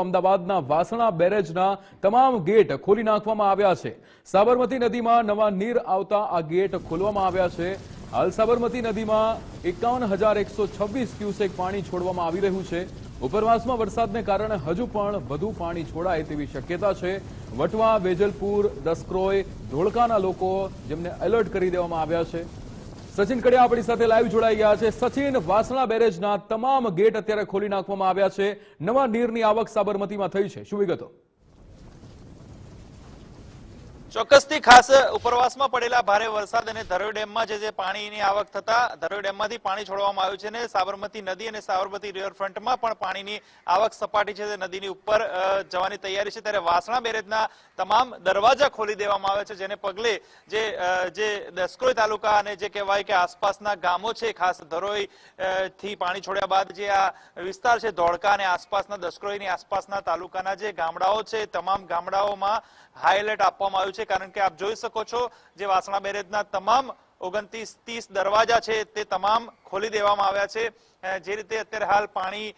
અમદાવાદના વાસણા બેરેજના તમામ ગેટ ખોલી નાખવામાં આવ્યા છે। સાબરમતી નદીમાં નવા નીર આવતા આ ગેટ ખોલવામાં આવ્યા છે। હાલ સાબરમતી નદીમાં 51,126 ક્યુસેક પાણી છોડવામાં આવી રહ્યું છે। ઉપરવાસમાં વરસાદને કારણે હજુ પણ વધુ પાણી છોડાય તેવી શક્યતા છે। વટવા, વેજલપુર, દસક્રોય, ધોળકાના લોકો જેમને એલર્ટ કરી દેવામાં આવ્યા છે। સચિન કડિયા આપણી સાથે લાઈવ જોડાઈ ગયા છે। સચિન, વાસણા બેરેજના તમામ ગેટ અત્યારે ખોલી નાખવામાં આવ્યા છે। નવા નીરની આવક સાબરમતીમાં થઈ છે, શું વિગતો? ચોક્કસથી ખાસ ઉપરવાસમાં પડેલા ભારે વરસાદ અને ધરોઈ ડેમમાં જે પાણીની આવક થતા ધરોઈ ડેમમાંથી પાણી છોડવામાં આવ્યું છે અને સાબરમતી નદી અને સાબરમતી રિવરફ્રન્ટમાં પણ પાણીની આવક સપાટી છે તે નદીની ઉપર જવાની તૈયારી છે। ત્યારે વાસણા બેરેજના તમામ દરવાજા ખોલી દેવામાં આવ્યા છે, જેને પગલે જે દસક્રોઈ તાલુકા અને જે કહેવાય કે આસપાસના ગામો છે, ખાસ ધરોઈ થી પાણી છોડ્યા બાદ જે આ વિસ્તાર છે ધોળકા અને આસપાસના દસક્રોઈની આસપાસના તાલુકાના જે ગામડાઓ છે તમામ ગામડાઓમાં હાઈ એલર્ટ આપવામાં આવ્યું છે। કારણ કે આપ જોઈ શકો છો જે વાસણા બેરેજના તમામ 29-30 દરવાજા છે તે તમામ ખોલી દેવામાં આવ્યા છે। જે રીતે અત્યારે હાલ પાણી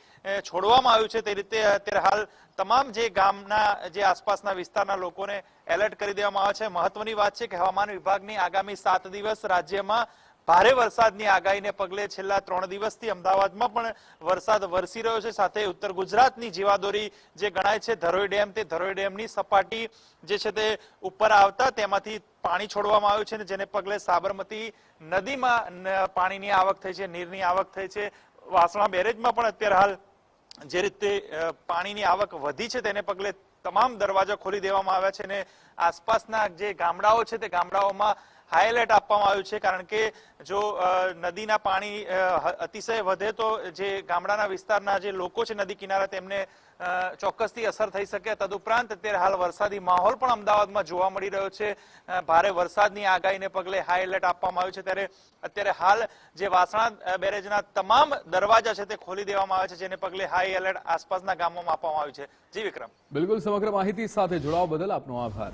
છોડવામાં આવ્યું છે તે રીતે અત્યારે હાલ તમામ જે ગામના જે આસપાસના વિસ્તારના લોકોને એલર્ટ કરી દેવામાં આવ્યા છે। મહત્વની વાત છે કે હવામાન વિભાગની આગામી 7 દિવસ રાજ્યમાં ભારે વરસાદની આગાહીને પગલે છેલ્લા 3 દિવસથી અમદાવાદમાં પણ વરસાદ વરસી રહ્યો છે। સાથે ઉત્તર ગુજરાતની જીવાદોરી જે ગણાય છે ધરોઈ ડેમ, તે ધરોઈ ડેમની સપાટી જે છે તે ઉપર આવતા તેમાંથી પાણી છોડવામાં આવ્યું છે, જેને પગલે સાબરમતી નદીમાં પાણીની આવક થઈ છે, નીરની આવક થઈ છે। વાસણા બેરેજમાં પણ અત્યારે હાલ જે રીતે પાણીની આવક વધી છે તેને પગલે તમામ દરવાજા ખોલી દેવામાં આવ્યા છે અને આસપાસના જે ગામડાઓ છે તે ગામડાઓમાં હાઈ એલર્ટ આપવામાં આવ્યું છે। કારણ કે જો નદીના પાણી અતિશય વધે તો જે ગામડાના વિસ્તારના જે લોકો છે નદી કિનારા તેમને ચોક્કસથી અસર થઈ શકે। તદુપરાંત અત્યારે હાલ વરસાદી માહોલ પણ અમદાવાદમાં જોવા મળી રહ્યો છે। ભારે વરસાદની આગાહીને પગલે હાઈ એલર્ટ આપવામાં આવ્યું છે। ત્યારે અત્યારે હાલ જે વાસણા બેરેજના તમામ દરવાજા છે તે ખોલી દેવામાં આવે છે, જેને પગલે હાઈ એલર્ટ આસપાસના ગામોમાં આપવામાં આવ્યું છે। જી વિક્રમ। બિલકુલ, સમગ્ર માહિતી સાથે જોડાવા બદલ આપનો આભાર।